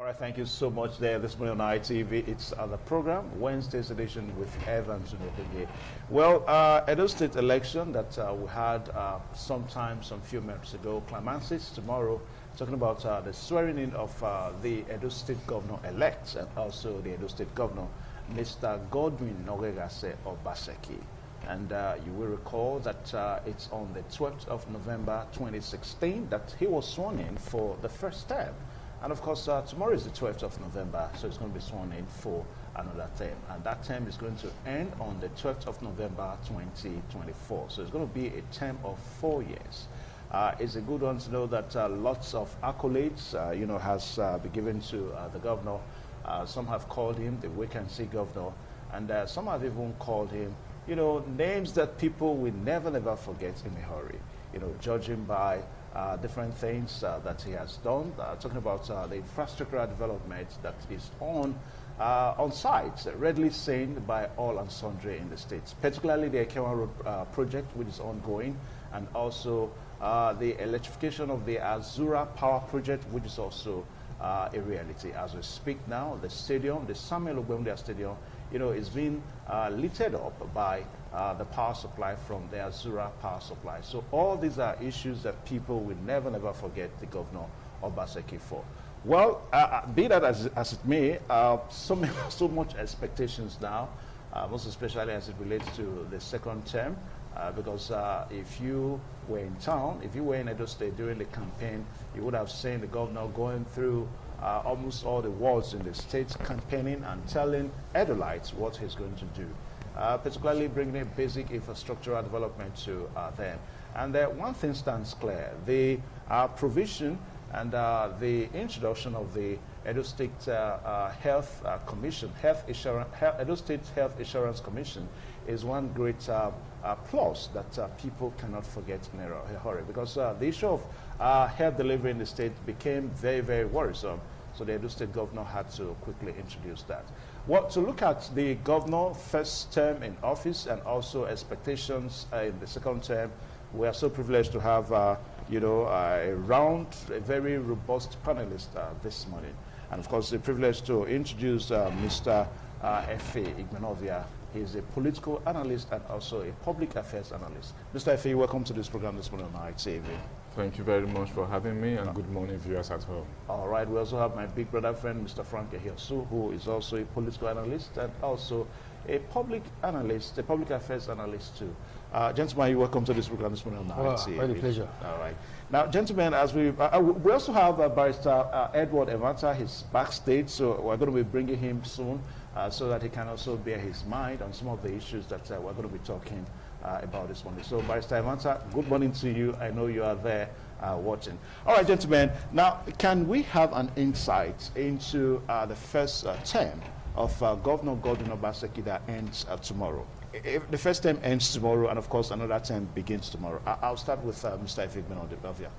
All right, thank you so much there this morning on ITV. It's the program, Wednesday's edition with Evans Unopege. Well, Edo State election that we had some few minutes ago, climaxes tomorrow, talking about the swearing in of the Edo State governor-elect and also the Edo State governor, Mr. Godwin Nogegase Obaseki. And you will recall that it's on the 12th of November 2016 that he was sworn in for the first term. And of course, tomorrow is the 12th of November, so it's going to be sworn in for another term. And that term is going to end on the 12th of November 2024. So it's going to be a term of 4 years. It's a good one to know that lots of accolades, has been given to the governor. Some have called him the wait-and-see governor, and some have even called him, names that people will never forget in a hurry. Judging by different things that he has done, talking about the infrastructural development that is on site, readily seen by all and sundry in the states, particularly the Ekewa Road project, which is ongoing, and also the electrification of the Azura Power Project, which is also a reality. As we speak now, the stadium, the Samuel Ogbemudia Stadium, is being littered up by the power supply from the Azura Power Supply. So all these are issues that people will never forget the governor Obaseki for. Well, be that as it may, so much expectations now, most especially as it relates to the second term, because if you were in town, if you were in Edo State during the campaign, you would have seen the governor going through almost all the wards in the state, campaigning and telling Edolites what he's going to do, particularly bringing basic infrastructural development to them. And one thing stands clear: the provision and the introduction of the Edo State Health Commission, Edo State Health Insurance Commission, is one great plus that people cannot forget in a hurry, because the issue of health delivery in the state became very worrisome. So the Edo State governor had to quickly introduce that. Well, to look at the governor first term in office and also expectations in the second term, we are so privileged to have a very robust panelist this morning. And of course, the privilege to introduce Mr. Efe Igbenovia. He's a political analyst and also a public affairs analyst. Mr. Efe, welcome to this program this morning on ITV. Thank you very much for having me, and good morning, viewers at home. All right, we also have my big brother friend, Mr. Frank Ehiosu, who is also a political analyst and also a public analyst, a public affairs analyst too. Gentlemen, you're welcome to this program this morning on ITV. Very pleasure. All right. Now, gentlemen, as we also have Barrister Edward Evanta. He's backstage, so we're going to be bringing him soon so that he can also bear his mind on some of the issues that we're going to be talking about this morning. So, Barrister Evanta, good morning to you. I know you are there watching. All right, gentlemen. Now, can we have an insight into the first term of Governor Godwin Obaseki that ends tomorrow? If the first term ends tomorrow, and of course another term begins tomorrow. I'll start with Mr. Efe Igbenovia.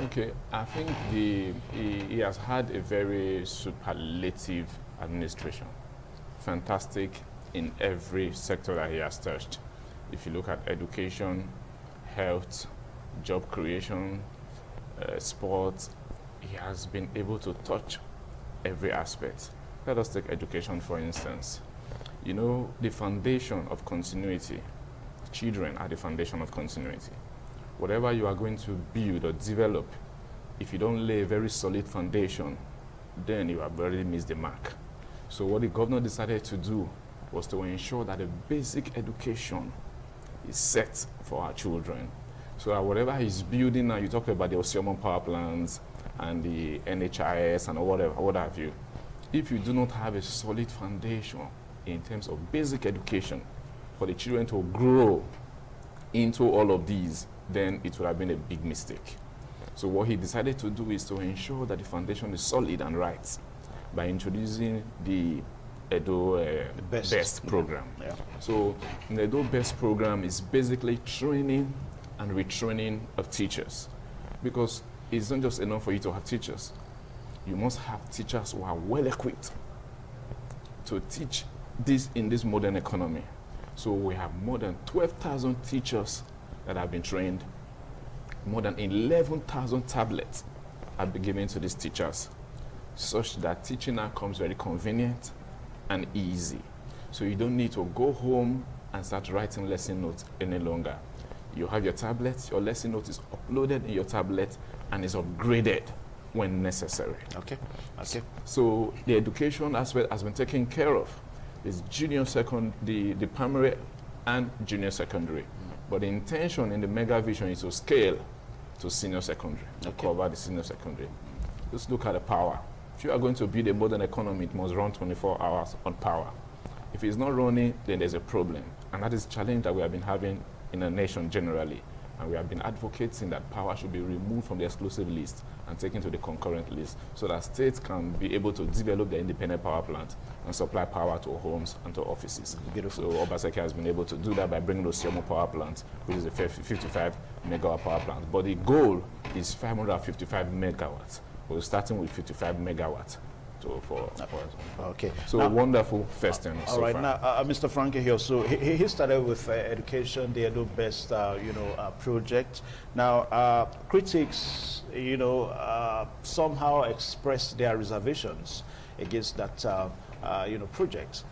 Okay, I think he has had a very superlative administration. Fantastic in every sector that he has touched. If you look at education, health, job creation, sports, he has been able to touch every aspect. Let us take education, for instance. The foundation of continuity. Children are the foundation of continuity. Whatever you are going to build or develop, if you don't lay a very solid foundation, then you have already missed the mark. So what the governor decided to do was to ensure that a basic education is set for our children. So that whatever he's building now, you talked about the Osiomon power plants and the NHIS and what have you. If you do not have a solid foundation in terms of basic education for the children to grow into all of these, then it would have been a big mistake. So what he decided to do is to ensure that the foundation is solid and right by introducing the Edo Best program. Yeah. So the Edo Best program is basically training and retraining of teachers, because it's not just enough for you to have teachers. You must have teachers who are well equipped to teach this in this modern economy. So we have more than 12,000 teachers that have been trained. More than 11,000 tablets have been given to these teachers. such that teaching now comes very convenient and easy. So you don't need to go home and start writing lesson notes any longer. You have your tablet, your lesson note is uploaded in your tablet and is upgraded when necessary. Okay. Okay. So the education aspect has been taken care of. It's junior secondary, the primary and junior secondary. But the intention in the mega vision is to scale to senior secondary, to cover the senior secondary. Just look at the power. If you are going to build a modern economy, it must run 24 hours on power. If it's not running, then there's a problem. And that is a challenge that we have been having in the nation generally. And we have been advocating that power should be removed from the exclusive list and taken to the concurrent list so that states can be able to develop their independent power plant and supply power to homes and to offices. Beautiful. So Obaseki has been able to do that by bringing the Siomo power plant, which is a 55 megawatt power plant. But the goal is 555 megawatts. We're starting with 55 megawatts. Okay. So now, wonderful first thing. All right. Now, Mr. Frankie here. So he started with education, the Edo-Best, project. Now, critics, somehow expressed their reservations against that, project.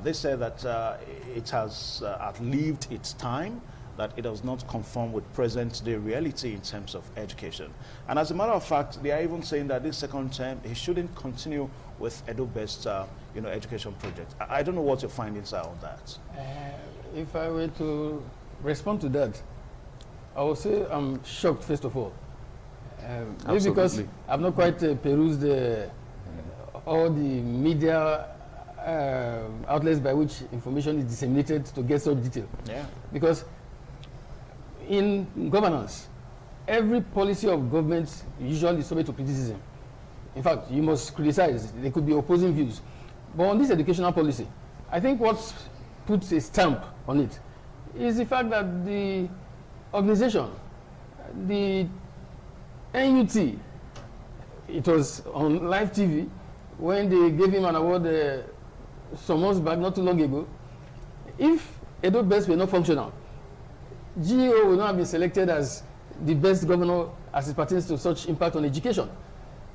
They say that it has outlived its time, that it does not conform with present-day reality in terms of education. And as a matter of fact, they are even saying that this second term, he shouldn't continue with Edo-Best, education project. I don't know what your findings are on that. If I were to respond to that, I would say I'm shocked, first of all. Maybe because I've not quite perused all the media outlets by which information is disseminated to get such detail. Yeah. Because in governance, every policy of government usually is subject to criticism. In fact, you must criticize. There could be opposing views. But on this educational policy, I think what puts a stamp on it is the fact that the organization, the NUT, it was on live TV when they gave him an award some months back, not too long ago. If Edo-Best were not functional, GEO will not have been selected as the best governor as it pertains to such impact on education.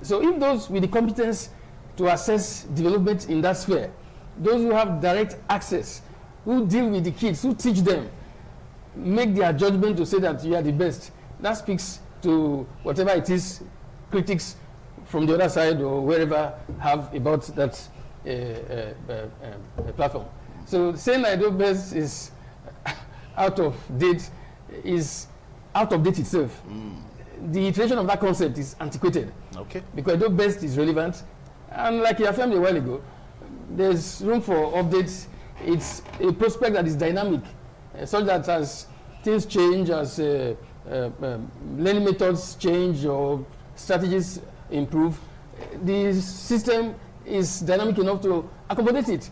So if those with the competence to assess development in that sphere, those who have direct access, who deal with the kids, who teach them, make their judgment to say that you are the best, that speaks to whatever it is critics from the other side or wherever have about that platform. So saying that Edo-Best is out of date is out of date itself. The iteration of that concept is antiquated. Okay. Because Edo-Best is relevant, and like you affirmed a while ago, there's room for updates. It's a prospect that is dynamic, such that as things change, as learning methods change or strategies improve, the system is dynamic enough to accommodate it.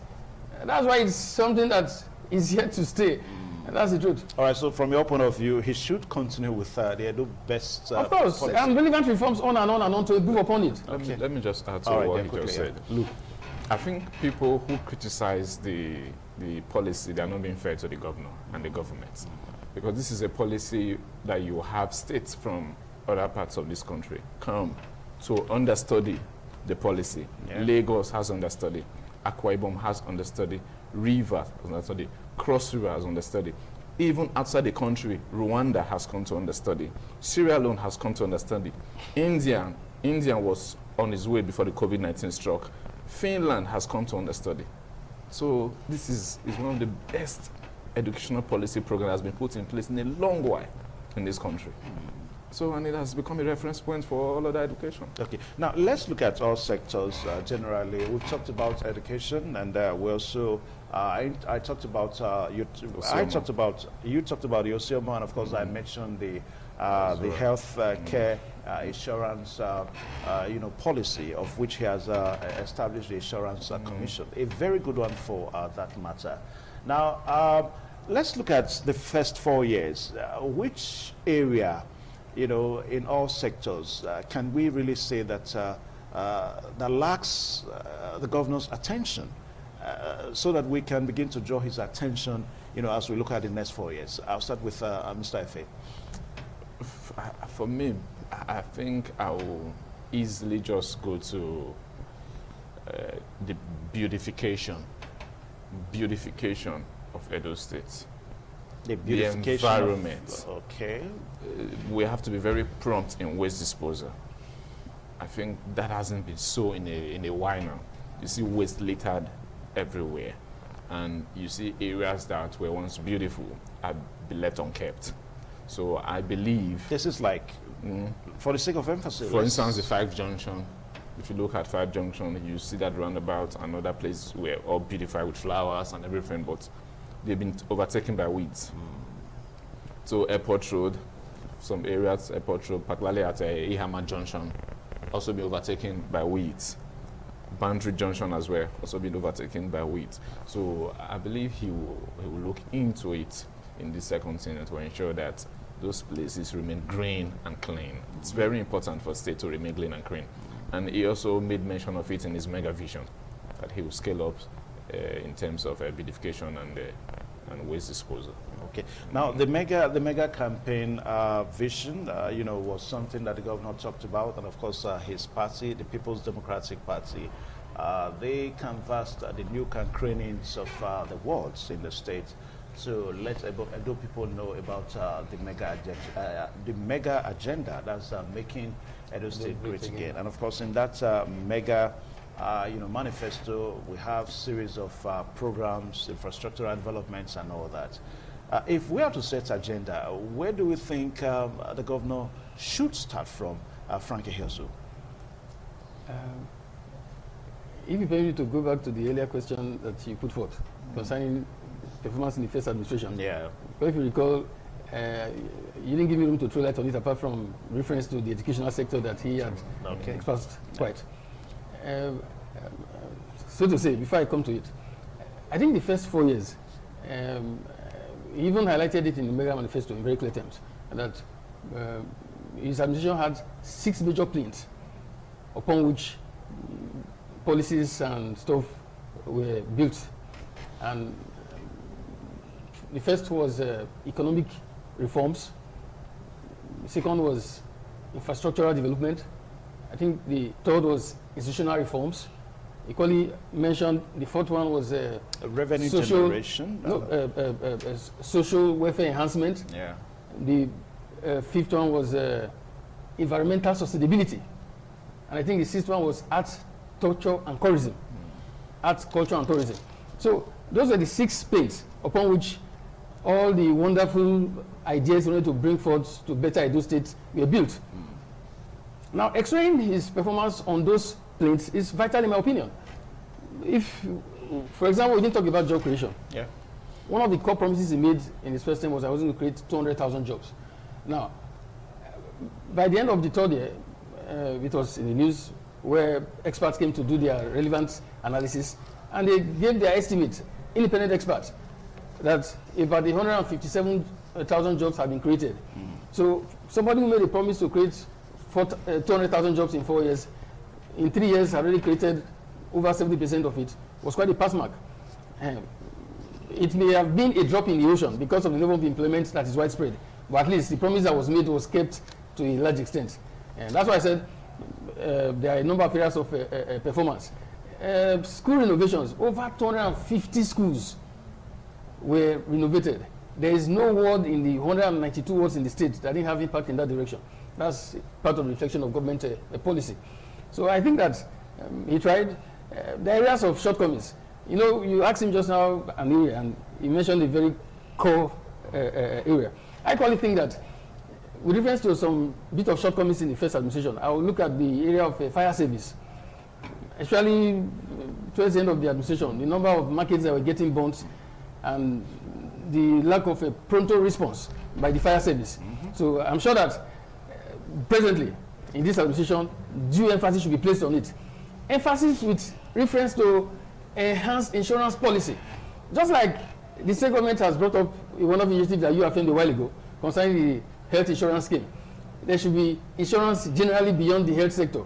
That's why it's something that is here to stay. And that's the truth. All right, so from your point of view, he should continue with the Edo-Best of course, policy. And relevant reforms on and on to improve upon it. Okay. Let me just add to what he just said. Look, I think people who criticize the policy, they are not being fair to the governor and the government. Because this is a policy that you have states from other parts of this country come to understudy the policy. Yeah. Lagos has understudied. Akwa Ibom has understudied. Rivers has understudied. Cross River has understudied. Even outside the country, Rwanda has come to understudy. Sierra Leone has come to understudy. India was on its way before the COVID-19 struck. Finland has come to understudy. So this is one of the best educational policy programs that has been put in place in a long while in this country. So, and it has become a reference point for all other education. Okay. Now, let's look at all sectors generally. We've talked about education, and we also, I talked about, you talked about the Osioma, and of course, I mentioned the health care insurance, policy, of which he has established the Insurance Commission. A very good one for that matter. Now, let's look at the first 4 years. Which area, in all sectors, can we really say that that lacks the governor's attention, so that we can begin to draw his attention, as we look at the next 4 years? I'll start with Mr. Efe. For me, I think I will easily just go to the beautification of Edo State. The The environment. Okay. We have to be very prompt in waste disposal. I think that hasn't been so in a while now. You see waste littered everywhere, and you see areas that were once beautiful are left unkept. So I believe This is like, for the sake of emphasis. for instance, the 5 Junction. If you look at 5 Junction, you see that roundabout, another place where all beautified with flowers and everything, but they've been overtaken by weeds. So Airport Road, some areas, Airport Road, particularly at Ihama Junction, also been overtaken by weeds. Boundary Junction as well, also been overtaken by weeds. So I believe he will look into it in the second tenure to ensure that those places remain green and clean. It's very important for state to remain clean and clean. And he also made mention of it in his mega vision, that he will scale up in terms of beautification and waste disposal. Okay. Now, the mega campaign vision, was something that the governor talked about, and of course, his party, the People's Democratic Party, they canvassed the nook and crannies of the wards in the state to let Edo people know about the mega agenda that's making Edo State great again. And of course, in that mega manifesto, we have series of programs, infrastructural developments, and all that. If we are to set agenda, where do we think the governor should start from, Frankie Hiosu? If you permit me to go back to the earlier question that you put forth concerning performance in the first administration. Yeah. But if you recall, you didn't give me room to throw light on it apart from reference to the educational sector that he had expressed quite. So to say, before I come to it, I think the first 4 years, he even highlighted it in the Mega Manifesto in very clear terms, that his administration had 6 major planes upon which policies and stuff were built. And the first was economic reforms. The second was infrastructural development. I think the third was institutional reforms. Equally mentioned, the fourth one was revenue social, generation. Social welfare enhancement. Yeah. The fifth one was environmental sustainability. And I think the sixth one was arts, culture, and tourism. Arts, culture, and tourism. So those are the 6 planes upon which all the wonderful ideas we wanted to bring forth to better Edo State were built. Now, explaining his performance on those planes is vital in my opinion. If, for example, we didn't talk about job creation. Yeah. One of the core promises he made in his first term was I was going to create 200,000 jobs. Now, by the end of the third year, it was in the news where experts came to do their relevant analysis, and they gave their estimate, independent experts, that about 157,000 jobs have been created. So somebody who made a promise to create 200,000 jobs in 4 years, in 3 years already created over 70% of it, was quite a pass mark. It may have been a drop in the ocean because of the level of employment that is widespread, but at least the promise that was made was kept to a large extent. And that's why I said there are a number of areas of performance. School renovations, over 250 schools were renovated. There is no ward in the 192 wards in the state that didn't have impact in that direction. That's part of the reflection of government policy. So I think that he tried. The areas of shortcomings. You know, you asked him just now an area, and he mentioned a very core area. I actually think that with reference to some bit of shortcomings in the first administration, I will look at the area of fire service. Actually, towards the end of the administration, the number of markets that were getting burnt and the lack of a pronto response by the fire service. So I'm sure that presently, in this administration, due emphasis should be placed on it. Emphasis with reference to enhanced insurance policy. Just like the state government has brought up one of the initiatives that you affirmed a while ago concerning the health insurance scheme. There should be insurance generally beyond the health sector,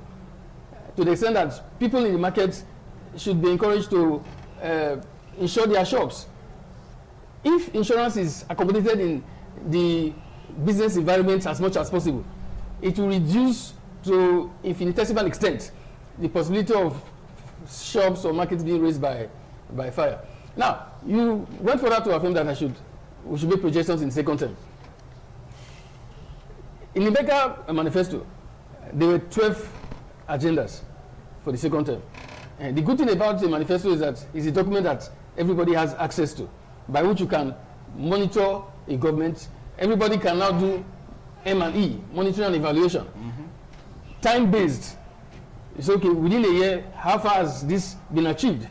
to the extent that people in the market should be encouraged to insure their shops. If insurance is accommodated in the business environment as much as possible, it will reduce to infinitesimal extent the possibility of shops or markets being raised by fire. Now, you went further to affirm that we should make projections in the second term. In the Becca manifesto, there were 12 agendas for the second term. And the good thing about the manifesto is that it's a document that everybody has access to, by which you can monitor a government. Everybody can now do M&E, monitoring and evaluation. Time-based. It's okay, within a year, how far has this been achieved?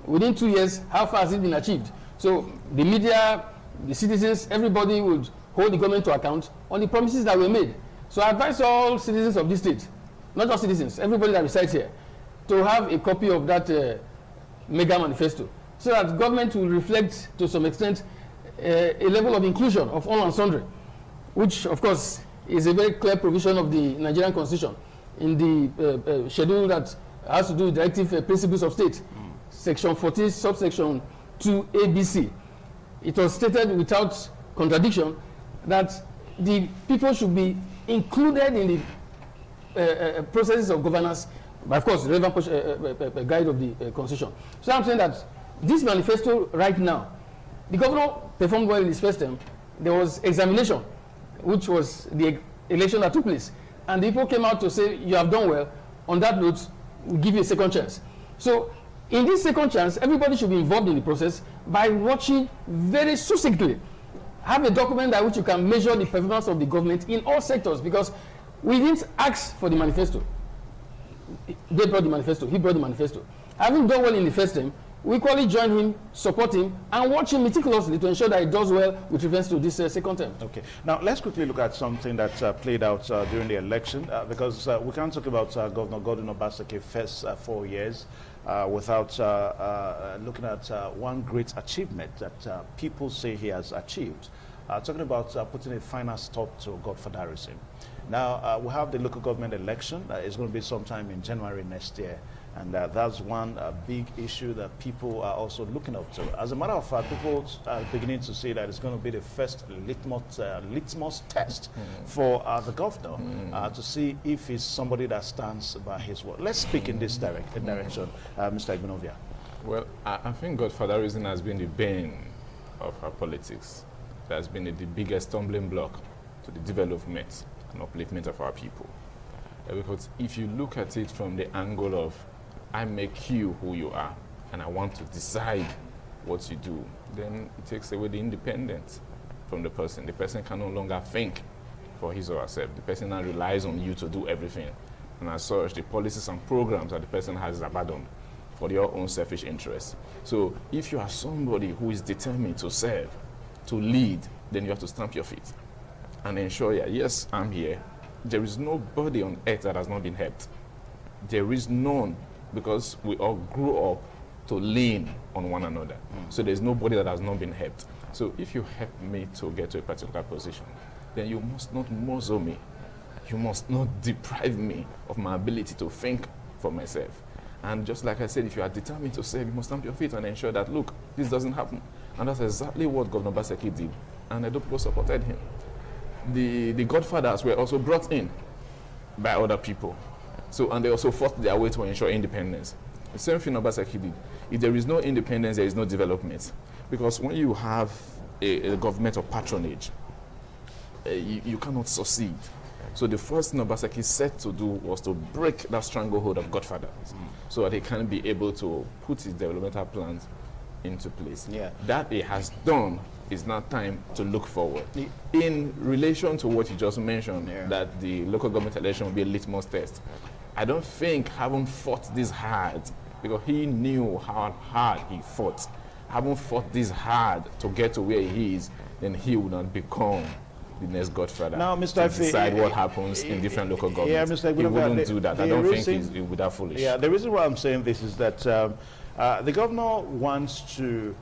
Within 2 years, how far has it been achieved? So the media, the citizens, everybody would hold the government to account on the promises that were made. So I advise all citizens of this state, not just citizens, everybody that resides here, to have a copy of that mega manifesto, so that government will reflect to some extent a level of inclusion of all and sundry, which of course is a very clear provision of the Nigerian Constitution in the schedule that has to do with directive principles of state, section 14, subsection 2 ABC. It was stated without contradiction that the people should be included in the processes of governance, but of course, the relevant guide of the Constitution. So I'm saying that this manifesto right now, the governor performed well in his first term. There was examination, which was the election that took place. And the people came out to say, you have done well. On that note, we'll give you a second chance. So in this second chance, everybody should be involved in the process by watching very succinctly. Have a document by which you can measure the performance of the government in all sectors, because we didn't ask for the manifesto. They brought the manifesto. He brought the manifesto. Having done well in the first term, we equally join him, support him, and watch him meticulously to ensure that he does well with reference to this second term. Okay. Now, let's quickly look at something that played out during the election, because we can't talk about Governor Godwin Obaseki's first 4 years without looking at one great achievement that people say he has achieved. Talking about putting a final stop to godfatherism. Now, we have the local government election. It's going to be sometime in January next year. And that's one big issue that people are also looking up to. As a matter of fact, people are beginning to say that it's going to be the first litmus test for the governor to see if he's somebody that stands by his word. Let's speak in this direction, Mr. Igbenogwuya. Well, I think godfatherism has been the bane of our politics. It has been the biggest stumbling block to the development and upliftment of our people. Because if you look at it from the angle of I make you who you are, and I want to decide what you do, then it takes away the independence from the person. The person can no longer think for his or herself. The person now relies on you to do everything. And as such, the policies and programs that the person has is abandoned for your own selfish interests. So if you are somebody who is determined to serve, to lead, then you have to stamp your feet and ensure, yeah, yes, I'm here. There is nobody on earth that has not been helped. There is none, because we all grew up to lean on one another. So there's nobody that has not been helped. So if you help me to get to a particular position, then you must not muzzle me. You must not deprive me of my ability to think for myself. And just like I said, if you are determined to serve, you must stamp your feet and ensure that, look, this doesn't happen. And that's exactly what Governor Obaseki did. And Edo people supported him. The godfathers were also brought in by other people. So, and they also fought their way to ensure independence. The same thing Obaseki did. If there is no independence, there is no development. Because when you have a government of patronage, you cannot succeed. So the first thing Obaseki set to do was to break that stranglehold of godfathers, so that he can be able to put his developmental plans into place. Yeah. That he has done. It's now time to look forward. In relation to what you just mentioned, that the local government election will be a litmus test, I don't think having fought this hard, because he knew how hard he fought, having fought this hard to get to where he is, then he would not become the next godfather. Now, Mr. to decide what happens in different local governments. Yeah, Mr. He wouldn't do that. I don't think he would be that foolish. Yeah, the reason why I'm saying this is that the governor wants to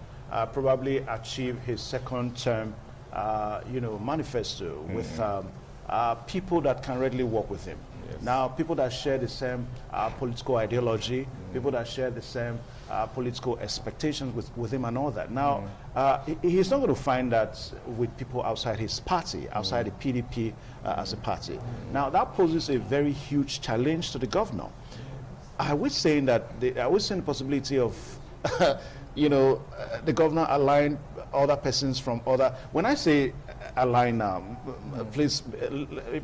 probably achieve his second term, manifesto with people that can readily work with him. Yes. Now, people that share the same political ideology, people that share the same political expectations with him and all that. Now, he's not going to find that with people outside his party, outside the PDP as a party. Now, that poses a very huge challenge to the governor. are we saying that, are we saying the possibility of, the governor aligned other persons from other, when I say align now, please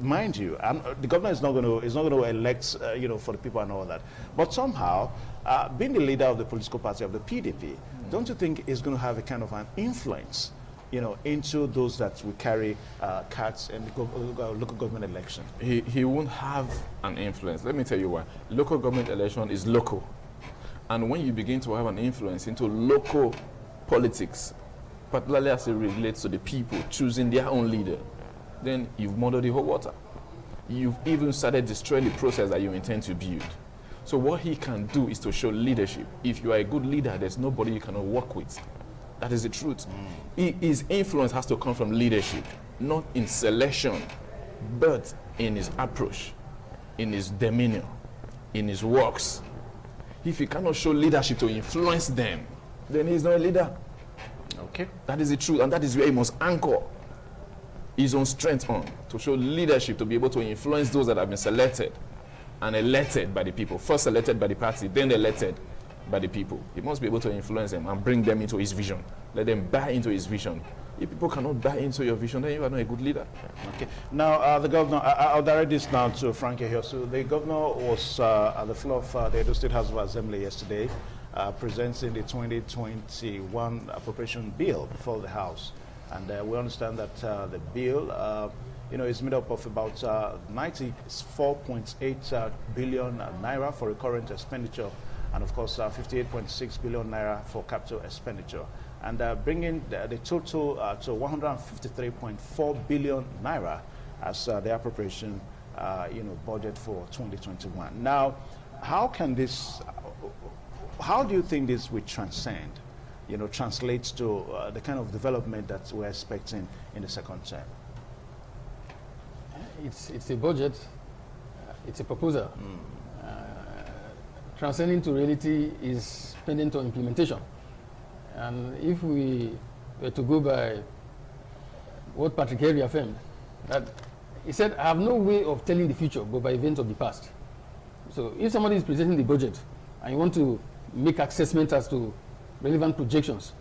mind you, the governor is not going to elect, for the people and all that. But somehow, being the leader of the political party of the PDP, don't you think is going to have a kind of an influence, into those that will carry cards in the local government election? He won't have an influence. Let me tell you why. Local government election is local. And when you begin to have an influence into local politics, particularly as it relates to the people choosing their own leader, then you've muddied the whole water. You've even started destroying the process that you intend to build. So what he can do is to show leadership. If you are a good leader, there's nobody you cannot work with. That is the truth. His influence has to come from leadership, not in selection, but in his approach, in his demeanor, in his works. If he cannot show leadership to influence them, then he's not a leader. Okay. That is the truth, and that is where he must anchor his own strength on, to show leadership, to be able to influence those that have been selected and elected by the people. First elected by the party, then elected by the people. He must be able to influence them and bring them into his vision. Let them buy into his vision. If people cannot buy into your vision, then you are not a good leader. Okay. Now, the governor, I'll direct this now to Frankie here. So the governor was at the floor of the Edo State House of Assembly yesterday, presenting the 2021 appropriation bill before the House. And we understand that the bill, is made up of about 94.8 billion naira for recurrent expenditure, and of course 58.6 billion naira for capital expenditure, and bringing the total to 153.4 billion naira as the appropriation, budget for 2021. Now, how do you think this will transcend, translates to the kind of development that we're expecting in the second term? It's a budget, it's a proposal. Transcending to reality is dependent on implementation. And if we were to go by what Patrick Henry affirmed, that he said, I have no way of telling the future but by events of the past. So if somebody is presenting the budget and you want to make assessment as to relevant projections,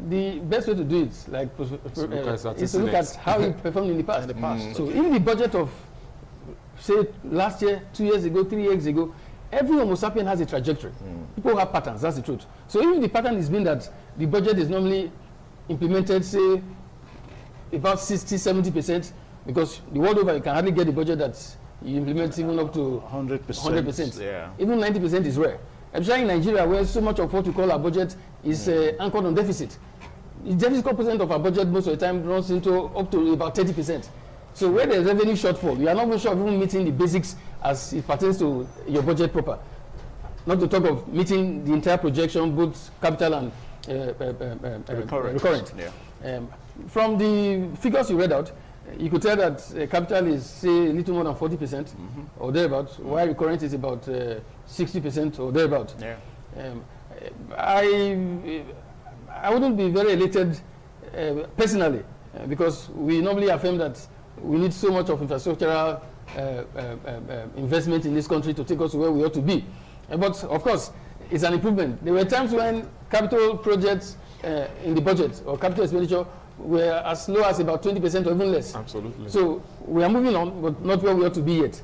the best way to do it is to look at how it performed in the past. So in the budget of, say, last year, 2 years ago, 3 years ago, every Homo sapien has a trajectory. People have patterns, that's the truth. So if the pattern is being that the budget is normally implemented, say, about 60–70%, because the world over you can hardly get the budget that you implement even up to 100%. Yeah. Even 90% is rare. Especially in Nigeria, where so much of what we call our budget is anchored on deficit. The deficit component of our budget most of the time runs into up to about 30%. So where there's revenue shortfall, you are not even sure of even meeting the basics as it pertains to your budget proper. Not to talk of meeting the entire projection, both capital and recurrent. Yeah. From the figures you read out, you could tell that capital is, say, a little more than 40% or thereabout, while recurrent is about 60% or thereabout. Yeah. I wouldn't be very elated personally, because we normally affirm that we need so much of infrastructural investment in this country to take us to where we ought to be. But of course, it's an improvement. There were times when capital projects in the budget or capital expenditure were as low as about 20% or even less. Absolutely. So we are moving on, but not where we ought to be yet.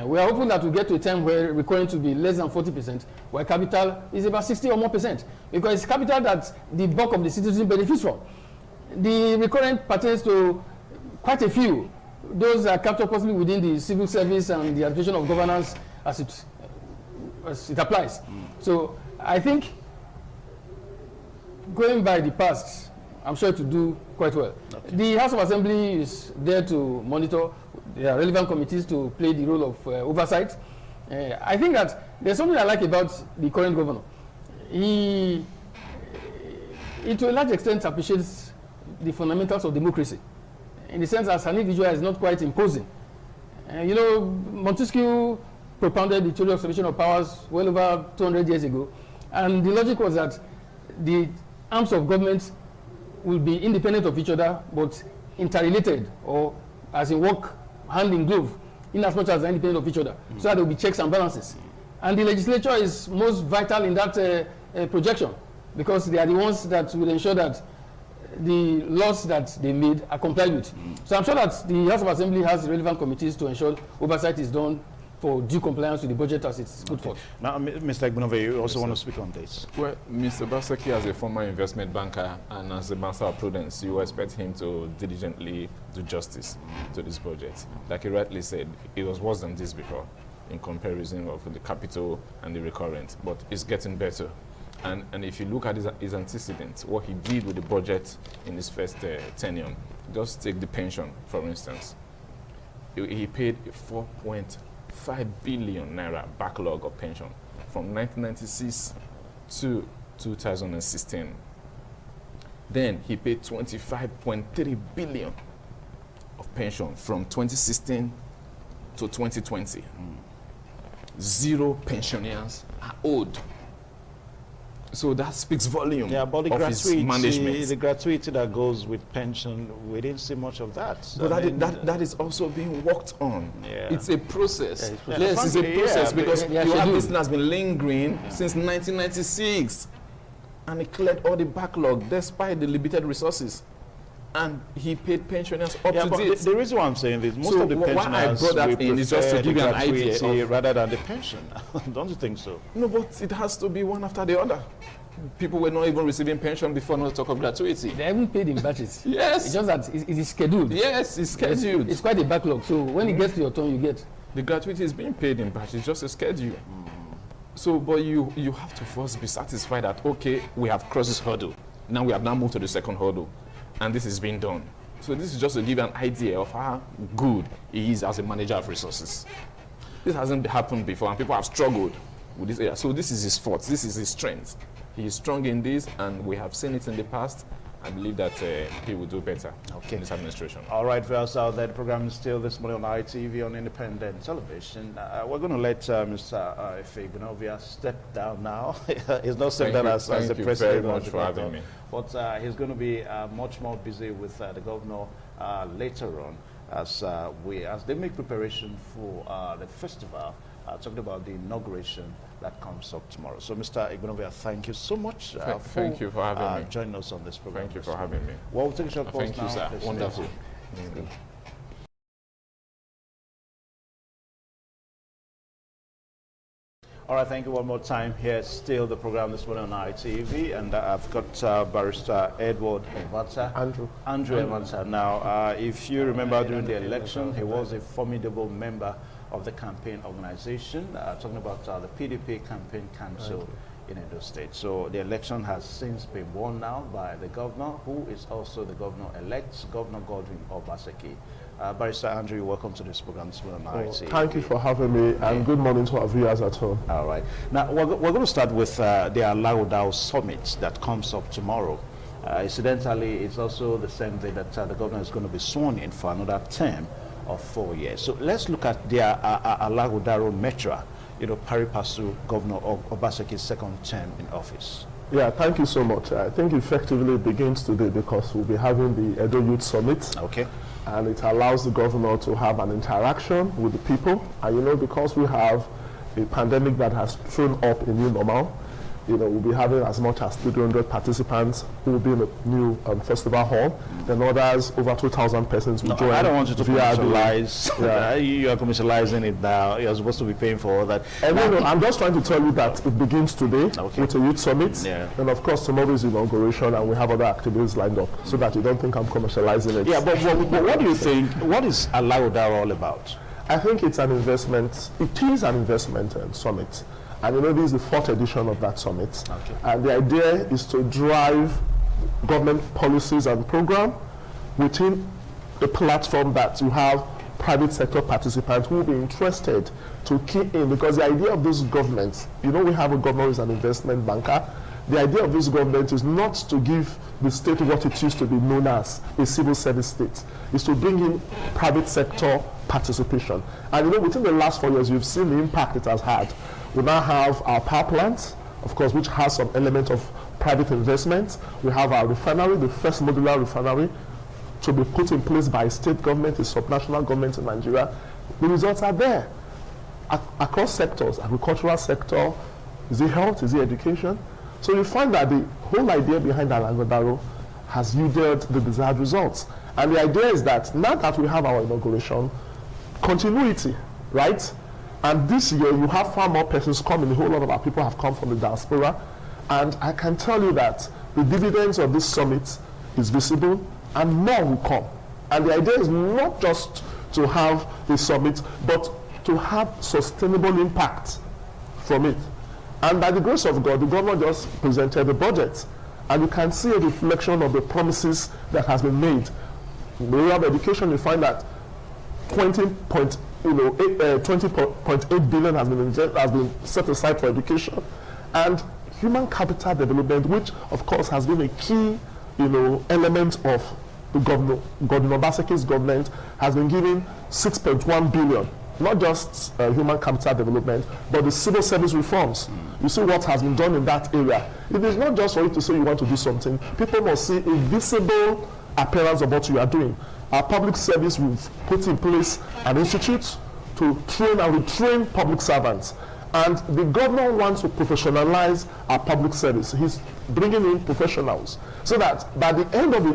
We are hoping that we get to a time where recurrent will be less than 40%, while capital is about 60 or more percent, because it's capital that the bulk of the citizen benefits from. The recurrent pertains to quite a few. Those are capital possibly within the civil service and the administration of governance as it applies. So I think going by the past, I'm sure to do quite well. Okay. The House of Assembly is there to monitor. There are relevant committees to play the role of oversight. I think that there's something I like about the current governor. He to a large extent appreciates the fundamentals of democracy, in the sense as an individual is not quite imposing. Montesquieu propounded the theory of separation of powers well over 200 years ago, and the logic was that the arms of government will be independent of each other, but interrelated, or as in work hand in glove, in as much as they're independent of each other. So that there will be checks and balances. And the legislature is most vital in that projection, because they are the ones that will ensure that the laws that they made are complied with. So I'm sure that the House of Assembly has relevant committees to ensure oversight is done for due compliance with the budget as it's put forth. Now, Mr. Igbinove, you also want to speak on this? Well, Mr. Obaseki, as a former investment banker and as a master of prudence, you expect him to diligently do justice to this budget. Like he rightly said, it was worse than this before in comparison of the capital and the recurrent, but it's getting better. And if you look at his antecedents, what he did with the budget in his first tenure, just take the pension, for instance. He paid 4.5 billion naira backlog of pension from 1996 to 2016. Then he paid 25.3 billion of pension from 2016 to 2020. 0 pensioners are owed. So that speaks volume of his management. The gratuity that goes with pension, we didn't see much of that. But that is also being worked on. Yeah. It's a process. Yeah, Yes, it's a process because yeah, you have this thing that's been lingering since 1996. And he cleared all the backlog despite the limited resources. And he paid pensioners up to date. The reason why I'm saying this, most So of the pensioners, why I brought that in is just to give you an idea of, rather than the pension. Don't you think so? No, but it has to be one after the other. People were not even receiving pension before, not to talk of gratuity. They haven't paid in batches. Yes. It's just that it is scheduled. Yes, it's scheduled. It's quite a backlog. So when it gets to your turn, you get. The gratuity is being paid in batches, it's just a schedule. So, but you have to first be satisfied that, okay, we have crossed this hurdle. Now we have now moved to the second hurdle. And this is being done. So this is just to give you an idea of how good he is as a manager of resources. This hasn't happened before, and people have struggled with this area. So this is his forte, this is his strength. He is strong in this, and we have seen it in the past. I believe that he will do better in this administration. All right, for us out there, the program is still this morning on ITV on independent television. We're going to let Mr. Igbinove step down now. He's not stepped down as the president. Thank you very much for having me. But he's going to be much more busy with the governor later on as they make preparation for the festival, talking about the inauguration that comes up tomorrow. So, Mr. Igbinove, thank you so much thank you for having me. Joining us on this program. Thank you for having me. Well, we'll take a short pause Thank now. you, sir. Wonderful. All right, thank you one more time. Here's still the program this morning on ITV, and I've got Barrister Edward Evata. Andrew Evata. Now, if you remember during the election, he was a formidable member of the campaign organization, talking about the PDP Campaign Council in Edo State. So the election has since been won now by the governor, who is also the governor-elect, Governor Godwin Obaseki. Barrister Andrew, welcome to this program this morning on ITV. Thank you for having me, and good morning to our viewers at home. All right. Now, we're going to start with the Alaudao Summit that comes up tomorrow. Incidentally, it's also the same day that the governor is going to be sworn in for another term of 4 years. So let's look at the Alaudao Metra, pari passu Governor Obaseki'S second term in office. Yeah, thank you so much. I think effectively it begins today because we'll be having the Edo Youth Summit. Okay. And it allows the governor to have an interaction with the people. And because we have a pandemic that has thrown up a new normal, we'll be having as much as 300 participants who will be in the new festival hall. Then others, over 2,000 persons will join. I don't want you to commercialize. You are commercializing it now. You're supposed to be paying for all that. I'm just trying to tell you that it begins today with a youth summit. Yeah. And of course, tomorrow is inauguration, and we have other activities lined up so that you don't think I'm commercializing it. Yeah, but what do you think? What is Alaudao all about? I think it's an investment. It is an investment summit. And this is the 4th edition of that summit. Okay. And the idea is to drive government policies and program within the platform that you have private sector participants who will be interested to key in, because the idea of this government, we have a governor who is an investment banker. The idea of this government is not to give the state what it used to be known as a civil service state. It's to bring in private sector participation. And within the last 4 years, you've seen the impact it has had. We now have our power plant, of course, which has some element of private investment. We have our refinery, the first modular refinery to be put in place by state government, a subnational government in Nigeria. The results are there. across sectors, agricultural sector, is it health, is it education? So you find that the whole idea behind Alangodaro has yielded the desired results. And the idea is that now that we have our inauguration, continuity, right? And this year you have far more persons coming. A whole lot of our people have come from the diaspora. And I can tell you that the dividends of this summit is visible and more will come. And the idea is not just to have the summit, but to have sustainable impact from it. And by the grace of God, the governor just presented the budget. And you can see a reflection of the promises that has been made. In the area of education, you find that 20.8 billion has been set aside for education. And human capital development, which of course has been a key element of the governor Obaseki'S government, has been given 6.1 billion. Not just human capital development, but the civil service reforms. You see what has been done in that area. It is not just for you to say you want to do something. People must see a visible appearance of what you are doing. Our public service, we've put in place an institute to train and retrain public servants. And the governor wants to professionalize our public service. He's bringing in professionals so that at the end of the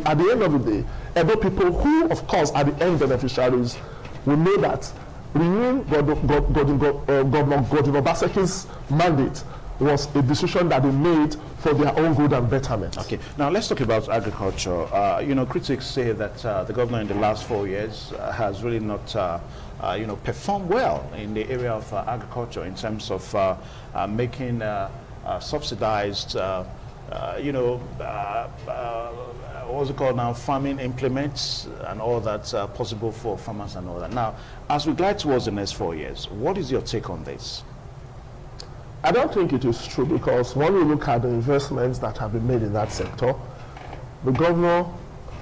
day, Edo people who, of course, are the end beneficiaries will know that renewing Governor Obaseki'S mandate was a decision that they made for their own good and betterment. Okay, now let's talk about agriculture. Critics say that the governor in the last 4 years has really not performed well in the area of agriculture in terms of making subsidized, what's it called now, farming implements and all that's possible for farmers and all that. Now, as we glide towards the next 4 years, what is your take on this? I don't think it is true, because when we look at the investments that have been made in that sector, the governor,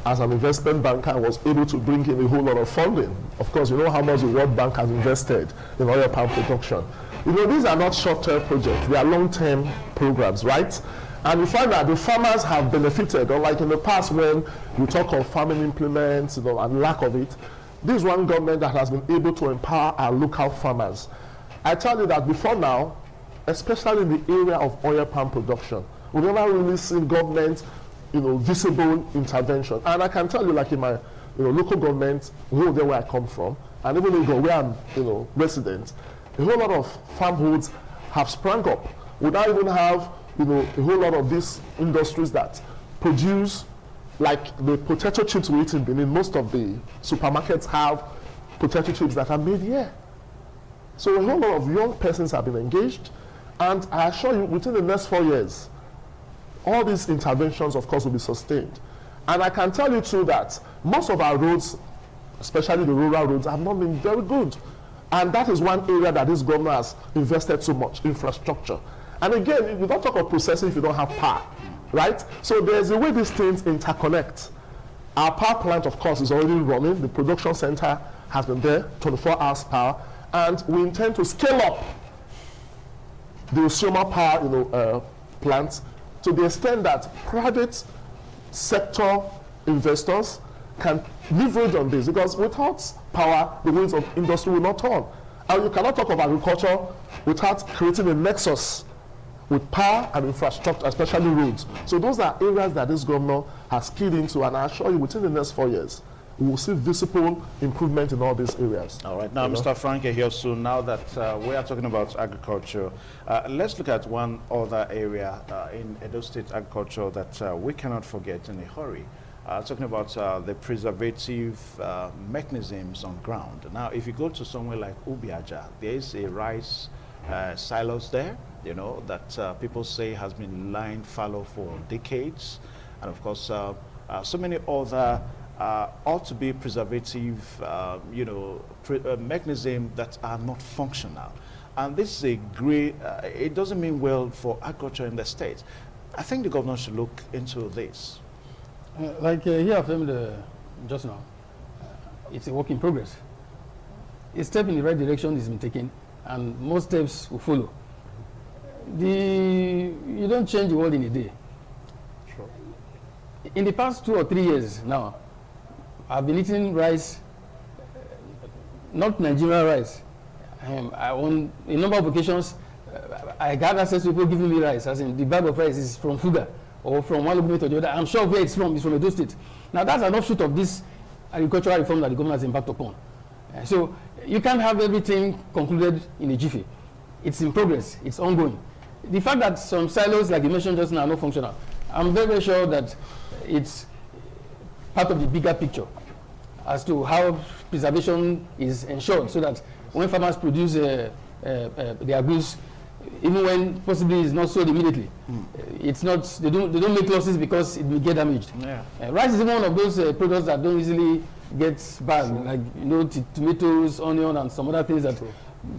as an investment banker, was able to bring in a whole lot of funding. Of course, you know how much the World Bank has invested in oil palm production. These are not short-term projects, they are long-term programs, right? And you find that the farmers have benefited, unlike in the past when you talk of farming implements, and lack of it. This is one government that has been able to empower our local farmers. I tell you that before now, especially in the area of oil palm production, we've never really seen government, visible intervention. And I can tell you, like in my, local government, where I come from, and even where I'm, resident, a whole lot of farm hoods have sprung up. We now even have, a whole lot of these industries that produce, like the potato chips we eat in Benin. Most of the supermarkets have potato chips that are made here. So a whole lot of young persons have been engaged, and I assure you, within the next 4 years, all these interventions, of course, will be sustained. And I can tell you too that most of our roads, especially the rural roads, have not been very good. And that is one area that this governor has invested so much, infrastructure. And again, you don't talk of processing if you don't have power, right? So there's a way these things interconnect. Our power plant, of course, is already running. The production center has been there, 24 hours power. And we intend to scale up the Osioma power plants to the extent that private sector investors can leverage on this, because without power, the wheels of industry will not turn. And you cannot talk of agriculture without creating a nexus with power and infrastructure, especially roads. So those are areas that this governor has keyed into, and I assure you, within the next 4 years, we will see visible improvement in all these areas. All right. Now, Mr. Franke here soon. Now that we are talking about agriculture, let's look at one other area in Edo State agriculture that we cannot forget in a hurry. Talking about the preservative mechanisms on ground. Now, if you go to somewhere like Ubiaja, there is a rice silos there, that people say has been lying fallow for decades. And of course, so many other ought to be preservative, mechanisms that are not functional. And this is a great, it doesn't mean well for agriculture in the state. I think the governor should look into this. Here I've filmed just now, it's a work in progress. A step in the right direction has been taken, and more steps will follow. You don't change the world in a day. Sure. In the past 2 or 3 years now, I've been eating rice, not Nigerian rice. On a number of occasions, I got access to people giving me rice, as in the bag of rice is from Fuga or from one local to the other. I'm sure where it's from Edo State. Now that's an offshoot of this agricultural reform that the government has embarked upon. So you can't have everything concluded in a jiffy. It's in progress, it's ongoing. The fact that some silos, like you mentioned just now, are not functional, I'm very, very sure that it's part of the bigger picture as to how preservation is ensured, so that when farmers produce their goods, even when possibly it's not sold immediately, it's not, they don't make losses because it will get damaged. Yeah. Rice is even one of those products that don't easily get bad, like tomatoes, onion, and some other things that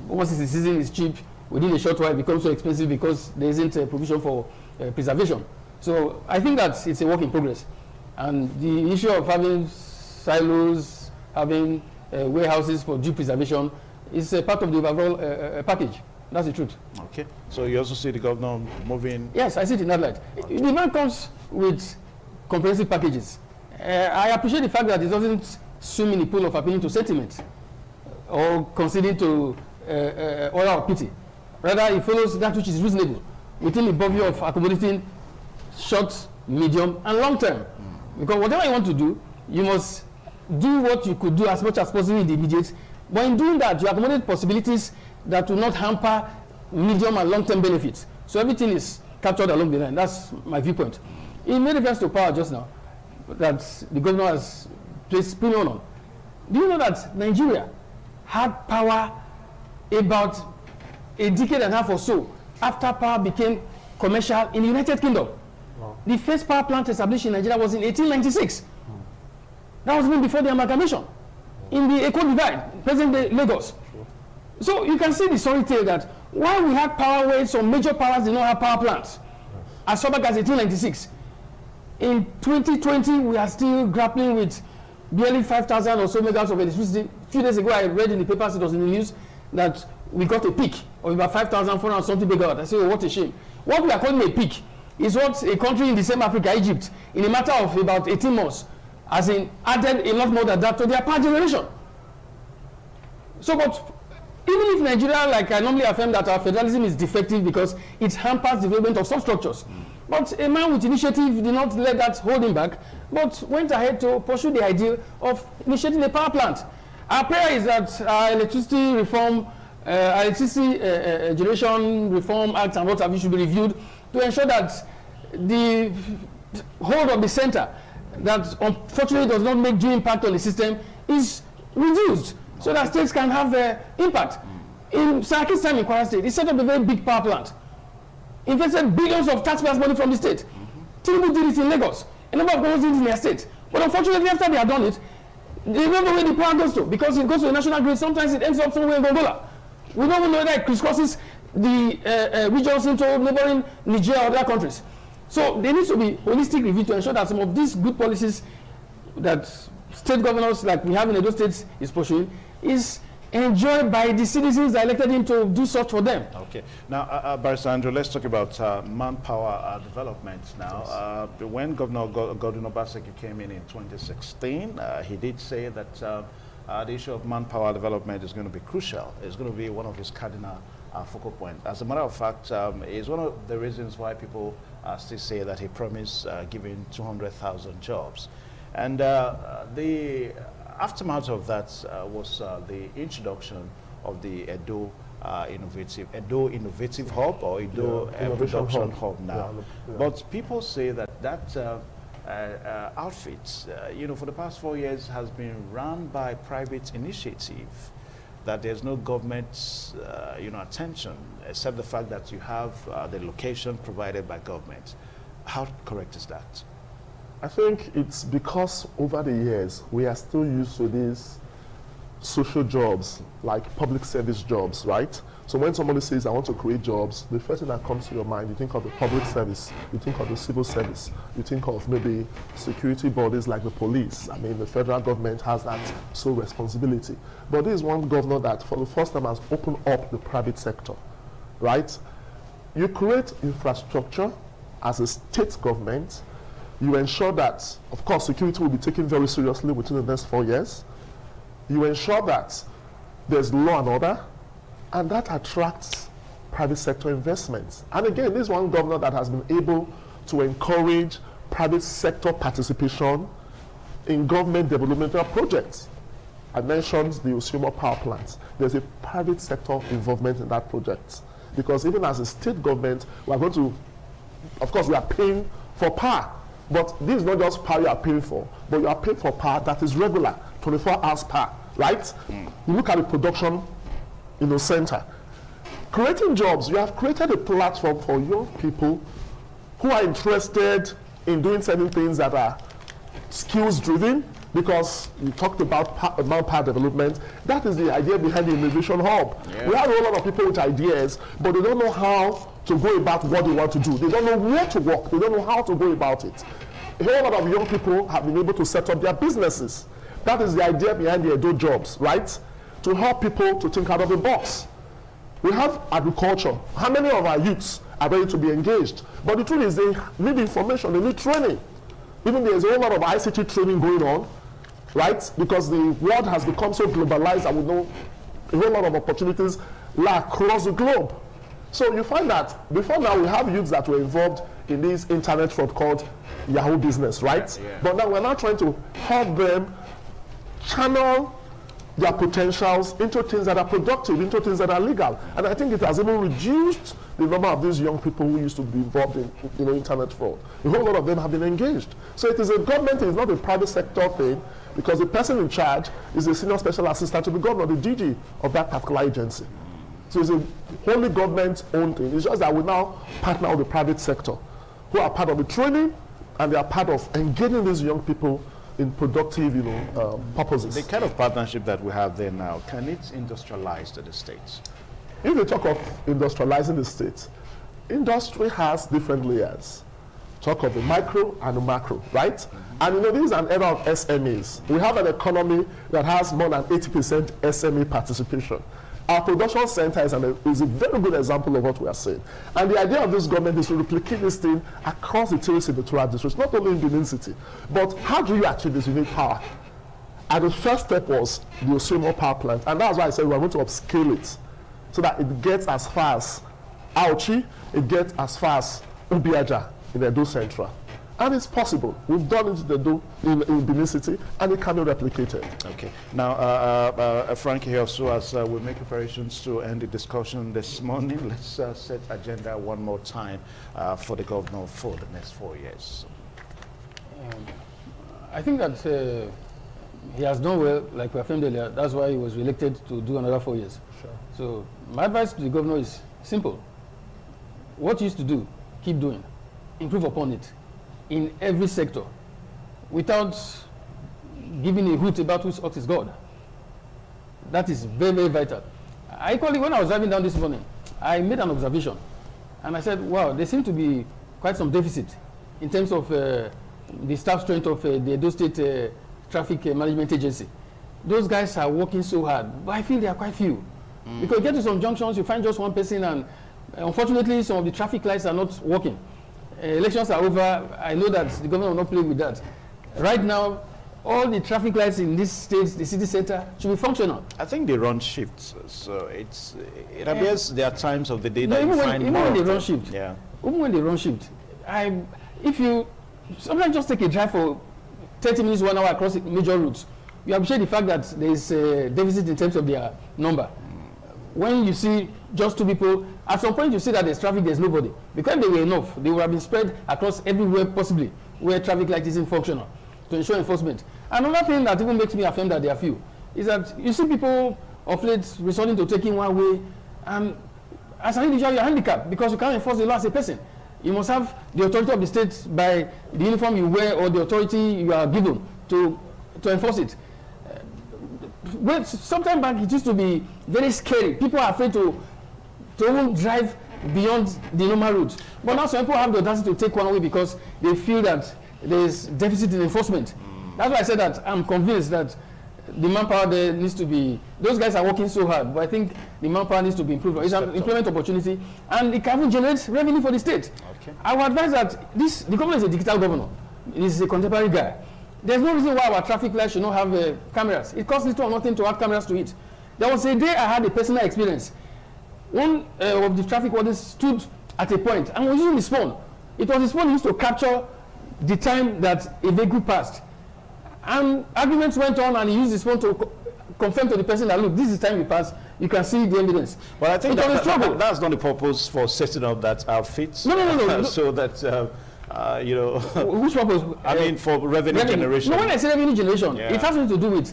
once it's the season is cheap, within a short while it becomes so expensive because there isn't a provision for preservation. So I think that it's a work in progress, and the issue of having silos, having warehouses for due preservation is a part of the overall package. That's the truth. Okay. So you also see the governor moving? Yes, I see it in that light. Okay. The man comes with comprehensive packages. I appreciate the fact that it doesn't swim in the pool of appealing to sentiment or conceding to order of pity. Rather, it follows that which is reasonable within the purview of accommodating short, medium, and long term. Because whatever you want to do, you must do what you could do as much as possible in the immediate. But in doing that, you accommodate possibilities that will not hamper medium and long term benefits. So everything is captured along the line. That's my viewpoint. In made reference to power just now, that the governor has placed premium on. Do you know that Nigeria had power about a decade and a half or so after power became commercial in the United Kingdom? Wow. The first power plant established in Nigeria was in 1896. That was even before the amalgamation in the Eko Divide, present-day Lagos. So you can see the sorry tale that while we had power where some major powers did not have power plants, as far back as 1896, in 2020 we are still grappling with barely 5,000 or so megawatts of electricity. A few days ago I read in the papers, it was in the news, that we got a peak of about 5,400 something megawatts. I say, oh, what a shame. What we are calling a peak is what a country in the same Africa, Egypt, in a matter of about 18 months, as in added a lot more than that to their power generation. So, but even if Nigeria, like I normally affirm that our federalism is defective because it hampers the development of substructures. But a man with initiative did not let that hold him back, but went ahead to pursue the ideal of initiating a power plant. Our prayer is that our electricity reform, generation reform act and what have you should be reviewed to ensure that the hold of the center that unfortunately does not make due impact on the system is reduced, so that states can have impact. In Saraki's time in Kwara State, he set up a very big power plant, invested billions of taxpayers' money from the state. Tinubu did it in Lagos, a number of governors did it in their state. But unfortunately, after they had done it, they don't know where the power goes to, because it goes to the national grid. Sometimes it ends up somewhere in Gongola. We don't even know whether it crisscrosses the regions into neighboring Niger or other countries. So there needs to be holistic review to ensure that some of these good policies that state governors like we have in Edo State is pursuing is enjoyed by the citizens that elected him to do such for them. Okay. Now, Barrister Andrew, let's talk about manpower development now. Yes. When Governor Godwin Obaseki came in 2016, he did say that the issue of manpower development is going to be crucial. It's going to be one of his cardinal focal points. As a matter of fact, it's one of the reasons why people still say that he promised giving 200,000 jobs. And the aftermath of that was the introduction of the Edo Innovative Hub, or Edo Production Hub now. Yeah. But people say that that outfit, for the past 4 years has been run by private initiative, that there's no government attention, except the fact that you have the location provided by government. How correct is that? I think it's because over the years we are still used to these social jobs, like public service jobs, right? So when somebody says, I want to create jobs, the first thing that comes to your mind, you think of the public service, you think of the civil service, you think of maybe security bodies like the police. I mean, the federal government has that sole responsibility. But this is one governor that for the first time has opened up the private sector, right? You create infrastructure as a state government. You ensure that, of course, security will be taken very seriously within the next 4 years. You ensure that there's law and order. And that attracts private sector investments. And again, this is one governor that has been able to encourage private sector participation in government developmental projects. I mentioned the Osumo power plant. There's a private sector involvement in that project. Because even as a state government, we are going to, of course, we are paying for power. But this is not just power you are paying for, but you are paying for power that is regular, 24 hours power, right? You look at the production center. Creating jobs, you have created a platform for young people who are interested in doing certain things that are skills driven, because you talked about power development. That is the idea behind the innovation hub. Yeah. We have a whole lot of people with ideas, but they don't know how to go about what they want to do. They don't know where to work. They don't know how to go about it. A whole lot of young people have been able to set up their businesses. That is the idea behind the Edo jobs, right? To help people to think out of the box. We have agriculture. How many of our youths are ready to be engaged? But the truth is they need information, they need training. Even there's a whole lot of ICT training going on, right? Because the world has become so globalized and we know a whole lot of opportunities lie across the globe. So you find that before now we have youths that were involved in this internet fraud called Yahoo business, right? Yeah. But now we're now trying to help them channel their potentials into things that are productive, into things that are legal. And I think it has even reduced the number of these young people who used to be involved in internet fraud. A whole lot of them have been engaged. So it is a government, it is not a private sector thing, because the person in charge is the senior special assistant to the governor, the DG of that particular agency. So it's a wholly government-owned thing. It's just that we now partner with the private sector, who are part of the training, and they are part of engaging these young people in productive, purposes. The kind of partnership that we have there now, can it industrialize to the states? If you talk of industrializing the states, industry has different layers. Talk of the micro and the macro, right? Mm-hmm. And this is an era of SMEs. We have an economy that has more than 80% SME participation. Our production center is a very good example of what we are saying. And the idea of this government is to replicate this thing across the 3 senatorial districts, not only in Benin City. But how do you achieve this? You need power. And the first step was the Osumo power plant. And that's why I said we are going to upscale it so that it gets as far as Auchi, it gets as far as Ubiaja in Edo Central. And it's possible. We've done it in Benin City, and it can be replicated. Okay. Now, Frankie here, so as we make preparations to end the discussion this morning, let's set agenda one more time for the governor for the next 4 years. I think that he has done well, like we affirmed earlier. That's why he was elected to do another 4 years. Sure. So my advice to the governor is simple. What you used to do, keep doing. Improve upon it. In every sector, without giving a hoot about whose ox is God. That is very, very vital. When I was driving down this morning, I made an observation. And I said, wow, there seems to be quite some deficit in terms of the staff strength of the Edo State Traffic Management Agency. Those guys are working so hard, but I feel they are quite few. Because you get to some junctions, you find just one person, and unfortunately, some of the traffic lights are not working. Elections are over. I know that the government will not play with that. Right now, all the traffic lights in this state, the city center, should be functional. I think they run shifts, so it appears there are times of the day that even you find even when they run shift. Yeah. Even when they run shift, if you sometimes just take a drive for 30 minutes, 1 hour across major routes, you appreciate the fact that there is a deficit in terms of their number. When you see just 2 people, at some point you see that there's traffic, there's nobody. Because if they were enough, they would have been spread across everywhere possibly where traffic light isn't functional to ensure enforcement. Another thing that even makes me affirm that there are few is that you see people of late resorting to taking one way, and as an individual you're handicapped because you can't enforce the law as a person. You must have the authority of the state by the uniform you wear or the authority you are given to enforce it. Well, sometime back it used to be very scary. People are afraid to even drive beyond the normal route. But now some people have the audacity to take one way because they feel that there is deficit in enforcement. That's why I said that I'm convinced that the manpower there needs to be, those guys are working so hard, but I think the manpower needs to be improved. It's an employment opportunity, and it can even generate revenue for the state. Okay. I would advise that the governor is a digital governor. He's a contemporary guy. There's no reason why our traffic lights should not have cameras. It costs little or nothing to add cameras to it. There was a day I had a personal experience. one of the traffic wardens stood at a point and was using his phone. It was his phone used to capture the time that a vehicle passed. And arguments went on, and he used his phone to confirm to the person that, look, this is the time you passed. You can see the evidence. But I think that's not the purpose for setting up that outfit. No. So that, you know. Which purpose? I mean, for revenue generation. No, when I say revenue generation, yeah. it has nothing to do with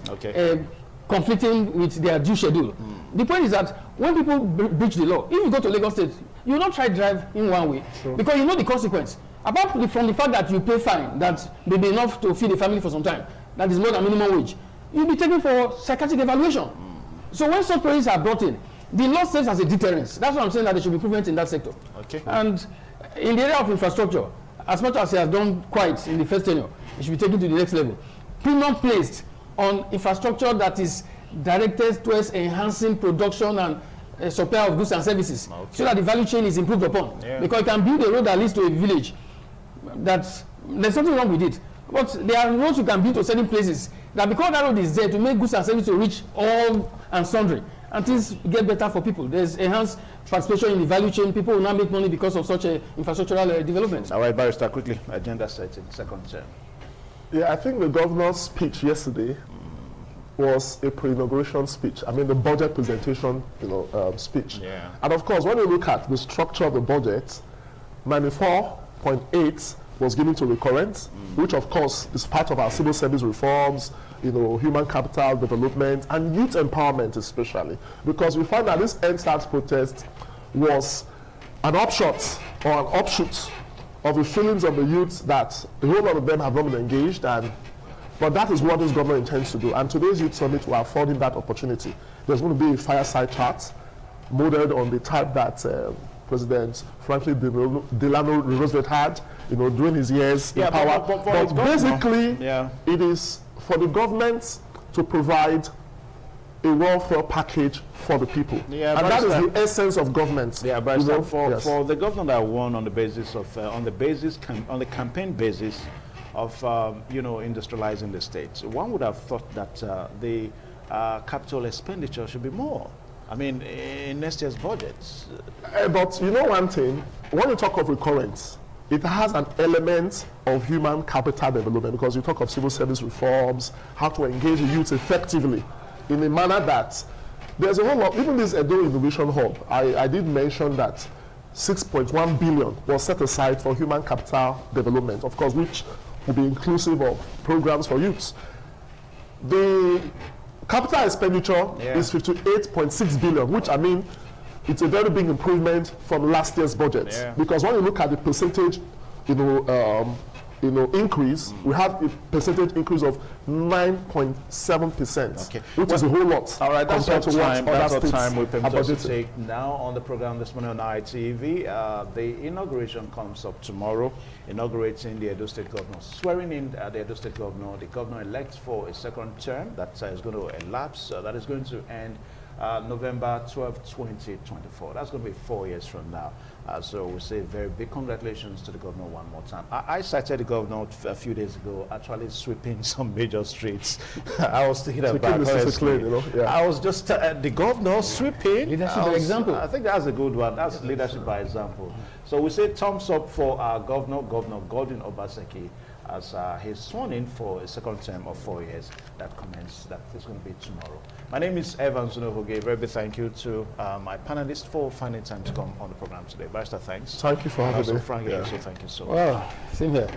conflicting with their due schedule. The point is that when people breach the law, if you go to Lagos State, you will not try to drive in one way, because you know the consequence. Apart from the fact that you pay fine, that may be enough to feed the family for some time, that is more than minimum wage, you'll be taken for psychiatric evaluation. So when such policies are brought in, the law serves as a deterrence. That's what I'm saying, that there should be improvement in that sector. Okay. And in the area of infrastructure, as much as he has done quite in the first tenure, it should be taken to the next level. Premium placed on infrastructure that is directed towards enhancing production and supply of goods and services, so that the value chain is improved upon. Yeah. Because you can build a road that leads to a village, there's something wrong with it. But there are roads you can build to certain places that, because that road is there to make goods and services to reach all and sundry, and things get better for people. There's enhanced participation in the value chain. People will now make money because of such a infrastructural development. All right, Barrister, quickly, agenda setting, second term. Yeah, I think the governor's speech yesterday was a pre-inauguration speech. I mean, the budget presentation, speech. Yeah. And of course, when you look at the structure of the budget, 94.8 was given to recurrent, which of course is part of our civil service reforms, human capital development, and youth empowerment especially. Because we find that this EndSARS protest was an upshot or an offshoot of the feelings of the youth that a whole lot of them have not been engaged, but that is what this government intends to do. And today's Youth Summit will afford him that opportunity. There's going to be a fireside chat modeled on the type that President Franklin Delano Roosevelt had, during his years in power. But basically, it is for the government to provide a welfare package for the people. Yeah, and that is the essence of government. Yeah, but for the governor that won on the basis of on the campaign basis of industrializing the state, one would have thought that the capital expenditure should be more. I mean, in next year's budget. But you know one thing, when you talk of recurrence, it has an element of human capital development, because you talk of civil service reforms, how to engage the youth effectively in a manner that there's a whole lot. Even this Edo Innovation Hub, I did mention that 6.1 billion was set aside for human capital development, of course, which will be inclusive of programs for youths. The capital expenditure is 58.6 billion, which, I mean, it's a very big improvement from last year's budget. Because when you look at the percentage, increase, we have a percentage increase of 9.7%, which is a whole lot. All right, that's compared to time. what That's other the time we permit to budgeted. take now on the program this morning on ITV. The inauguration comes up tomorrow, inaugurating the Edo State Governor, swearing in the Edo State Governor, the governor-elect for a second term that is going to elapse, that is going to end November 12, 2024. That's going to be 4 years from now. So we say very big congratulations to the governor one more time. I cited the governor a few days ago, actually sweeping some major streets. I was thinking about I was just the governor sweeping. Leadership by example. I think that's a good one. That's leadership by example. So we say thumbs up for our Governor Godwin Obaseki, as he's sworn in for a second term of 4 years that is going to be tomorrow. My name is Evan Zunohoge. Very big thank you to my panelists for finding time to come on the program today. Barrister, thanks. Thank you for having me. Frank, also thank you so much. Well, same here.